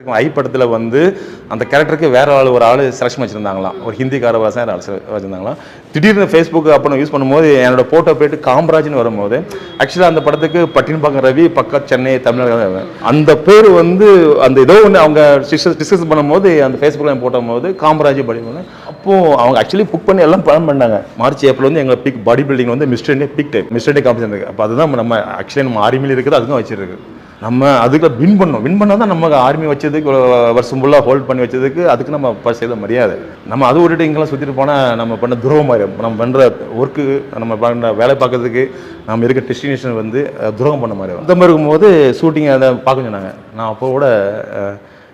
ஐ படத்தில் வந்து அந்த கேரக்டருக்கு வேற ஒரு ஆள் செலக்ஷன் வச்சுருந்தாங்களாம், ஒரு ஹிந்திக்கார வாசம் வச்சுருந்தாங்களாம். திடீர்னு ஃபேஸ்புக் அப்புறம் யூஸ் பண்ணும்போது என்னோட ஃபோட்டோ போயிட்டு காமராஜ்னு வரும்போது, ஆக்சுவலாக அந்த படத்துக்கு பட்டினப்பாக்கம் ரவி, பக்கா சென்னை தமிழ்நாடு அந்த பேர் வந்து அந்த ஏதோ ஒன்று அவங்க டிஸ்கஸ் பண்ணும்போது அந்த ஃபேஸ்புக்கில் போட்டும்போது காமராஜ் படி அப்போது அவங்க ஆக்சுவலி புக் பண்ணி எல்லாம் பிளான் பண்ணாங்க. மார்ச் ஏப்ரல் வந்து எங்களை பிக் பாடி பில்டிங் வந்து mister India big type mister India competition இருக்குது. அப்போ அதுதான் நம்ம ஆக்சுவலி நம்ம ஆர்மியில் இருக்குது, அதுதான் வச்சிருக்கு. நம்ம அதுக்கு வின் பண்ணால் தான் நம்ம ஆர்மி வச்சதுக்கு வருஷம் ஃபுல்லாக ஹோல்ட் பண்ணி வச்சதுக்கு அதுக்கு நம்ம செய்த மரியாதை. நம்ம அது விட்டுட்டு இங்கெல்லாம் சுற்றிட்டு போனால் நம்ம பண்ண துரோகம் மாதிரி, நம்ம பண்ணுற ஒர்க்கு, நம்ம பண்ணுற வேலை பார்க்கறதுக்கு நம்ம இருக்க டெஸ்டினேஷன் வந்து துரோகம் பண்ண மாதிரி. அந்த மாதிரி இருக்கும்போது ஷூட்டிங் அதை பார்க்க சொன்னாங்க. நான் அப்போ கூட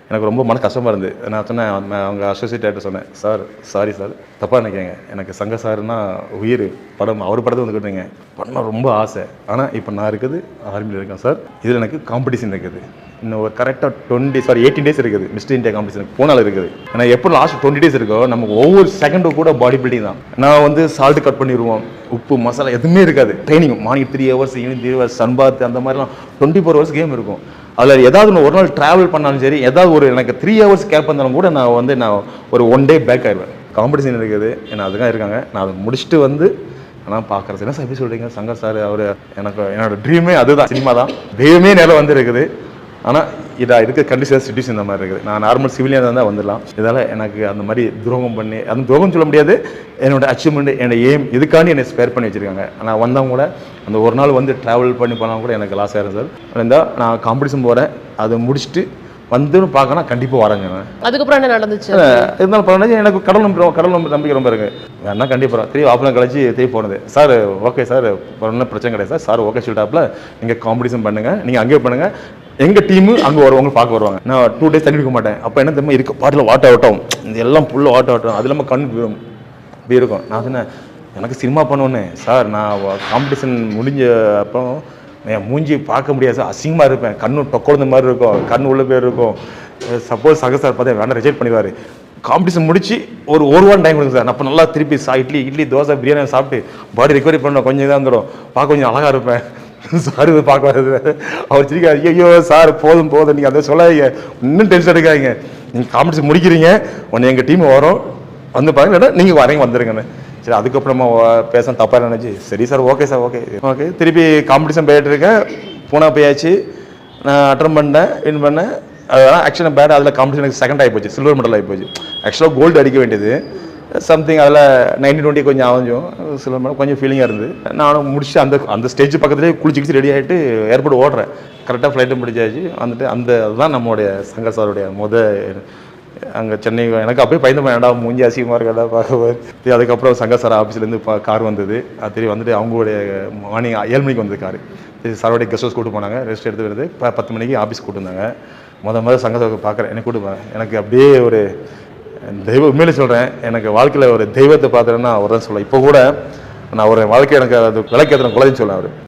எனக்கு ரொம்ப மன கஷ்டமாக இருந்து நான் சொன்னேன், அவங்க அசோசியேட் டேரக்டர் சொன்னேன், சார் சாரி சார் தப்பாக நினைக்கிறேங்க, எனக்கு சங்க சார்னா உயிர், படம் அவர் படத்தை வந்துக்கிட்டுங்க பண்ண ரொம்ப ஆசை. ஆனால் இப்போ நான் இருக்குது ஆர்மியில் இருக்கேன் சார், இதில் எனக்கு காம்படிஷன் இருக்குது, இன்னும் ஒரு கரெக்டாக 18 days இருக்குது மிஸ்டர் இண்டியா காம்படிஷனுக்கு போனால் இருக்குது. ஏன்னா எப்போ லாஸ்ட் 20 days இருக்கோ நமக்கு ஒவ்வொரு செகண்டும் கூட பாடி பில்டிங் தான். நான் வந்து சால்ட் கட் பண்ணிடுவோம், உப்பு மசாலா எதுவுமே இருக்காது. Training morning 3 hours, evening 3 hours, sunbath அந்த மாதிரிலாம் 24 hours கேம் இருக்கும். அதில் ஏதாவது ஒரு நாள் ட்ராவல் பண்ணாலும் சரி, ஏதாவது ஒரு எனக்கு 3 hours கேப் பண்ணாலும் கூட நான் ஒரு 1 day பேக் ஆயிடுவேன். காம்படிஷன் இருக்குது, ஏன்னா அதுதான் இருக்காங்க. நான் அதை முடிச்சுட்டு வந்து ஆனால் பார்க்குறேன். என்ன சார் எப்படி சொல்கிறீங்க, சங்கர் சார் அவர் எனக்கு என்னோடய ட்ரீமே அதுதான், சினிமா தான். தெய்வமே நேரம் வந்து இருக்குது. ஆனால் இதாக இருக்க கண்டிஷன் சிச்சுவேஷன் இந்த மாதிரி இருக்குது. நான் நார்மல் சிவிலியனாக தான் வந்துடலாம். இதால் எனக்கு அந்த மாதிரி துரோகம் பண்ணி, அந்த துரோகம் சொல்ல முடியாது, என்னோடய அச்சீவ்மெண்ட், என்னோட எய்ம் இதுக்காண்டி என்னை ஸ்பேர் பண்ணி வச்சுருக்காங்க. ஆனால் வந்தவங்க கூட அந்த ஒரு நாள் வந்து ட்ராவல் பண்ணி போனால் கூட எனக்கு லாஸ் ஆயிரும் சார். இருந்தால் நான் காம்படிஷன் போகிறேன், அதை முடிச்சுட்டு வந்து பார்க்கணும், கண்டிப்பாக வரேங்க. அதுக்கப்புறம் என்ன நடந்துச்சு? இருந்தாலும் பரவாயில்ல, எனக்கு கடல் நம்பிக்கை ரொம்ப இருக்குது. வேணா கண்டிப்பாக திரும்பி ஆஃப்லாம் கழிச்சு திரும்பி போனது. சார் ஓகே சார், ஒன்றும் பிரச்சனை கிடையாது சார் ஓகே சொல்லிட்டாப்பில், நீங்கள் காம்படிஷன் பண்ணுங்கள், நீங்கள் அங்கேயே பண்ணுங்கள், எங்கள் டீமு அங்கே வருவாங்க பார்க்க வருவாங்க. நான் 2 days தண்ணி எடுக்க மாட்டேன். அப்போ என்ன தெரியுமா இருக்க பாட்டில் வாட்ட ஆகட்டும், இது எல்லாம் ஃபுல்லாக வாட்ட ஆகட்டும், அது இல்லாமல் கண் இப்படி இருக்கும். நான் சொன்னேன், எனக்கு சினிமா பண்ணோன்னே சார், நான் காம்படிஷன் முடிஞ்ச அப்புறம் என் மூஞ்சி பார்க்க முடியாது சார், அசிங்கமாக இருப்பேன், கண்ணு டொக்குழந்த மாதிரி இருக்கும், கண் உள்ள பேர் இருக்கும். சப்போஸ் சக சார் பார்த்தா வேணா ரிஜெக்ட் பண்ணிடுவார். காம்படிஷன் முடிச்சு ஒரு வாரம் டைம் கொடுங்க சார், அப்போ நல்லா திருப்பி இட்லி தோசை பிரியாணி சாப்பிட்டு பாடி ரிகவரி பண்ண கொஞ்சம் தான் வந்துடும், பார்க்க கொஞ்சம் அழகாக இருப்பேன். சார் பார்க்க வர்றது அவர் சிரிக்காரு, ஐயோ சார் போதும் நீங்கள் அதை சொல்லாதீங்க, இன்னும் டென்ஷன் எடுக்காதீங்க, நீங்கள் காம்படிஷன் முடிக்கிறீங்க, ஒன்று எங்கள் டீம் வரும் வந்து பாருங்க, நீங்கள் வரீங்க வந்துருங்கன்னு. சரி, அதுக்கப்புறமா பேச தப்பாக நினச்சி, சரி சார் ஓகே சார் ஓகே திருப்பி காம்படிஷன் போயிட்டு இருக்கேன். பூனா போயாச்சு, நான் அட்டன் பண்ணேன், வின் பண்ணேன். அதெல்லாம் ஆக்சுவலாக பேட், அதில் காம்படிஷன் எனக்கு செகண்ட் ஆகி போச்சு, சில்வர் மெடல் ஆகி போச்சு. ஆக்சுவலாக கோல்டு அடிக்க வேண்டியது சம்திங், அதில் 90-20 கொஞ்சம் ஆகும், சில்வர் மெடல் கொஞ்சம் ஃபீலிங்காக இருந்து நானும் முடிச்சு அந்த ஸ்டேஜ் பக்கத்துலேயே குளிச்சு ரெடி ஆகிட்டு ஏர்போர்ட் ஓடுறேன். கரெக்டாக ஃப்ளைட்டும் பிடிச்சாச்சு வந்துட்டு. அதுதான் நம்மளுடைய சங்கர் சாருடைய அங்கே சென்னை. எனக்கு அப்போயே பயந்து வேண்டாம், மூஞ்சி அசிங்கமாக இருக்கா பார்க்க. அதுக்கப்புறம் சங்கர் சார் ஆஃபீஸ்லேருந்து கார் வந்தது, அது தெரியும் வந்துட்டு அவங்களுடைய மார்னிங் 7 மணிக்கு வந்தது கார். சாரோடைய கெஸ்ட் ஹவுஸ் கூட்டு போனாங்க, ரெஸ்ட் எடுத்து வருது. 10 மணிக்கு ஆஃபீஸ் கூட்டு வந்தாங்க. முதல் சங்கர் சார் பார்க்குறேன், எனக்கு கூட்டு போனேன். எனக்கு அப்படியே ஒரு தெய்வம், உண்மையிலே சொல்கிறேன், எனக்கு வாழ்க்கையில் ஒரு தெய்வத்தை பார்த்துறேன்னா அவர் தான் சொல்லுவேன். இப்போ கூட நான் ஒரு வாழ்க்கை எனக்கு அது விளக்கேற்றுற குழந்தைன்னு சொல்லுவேன் அவர்.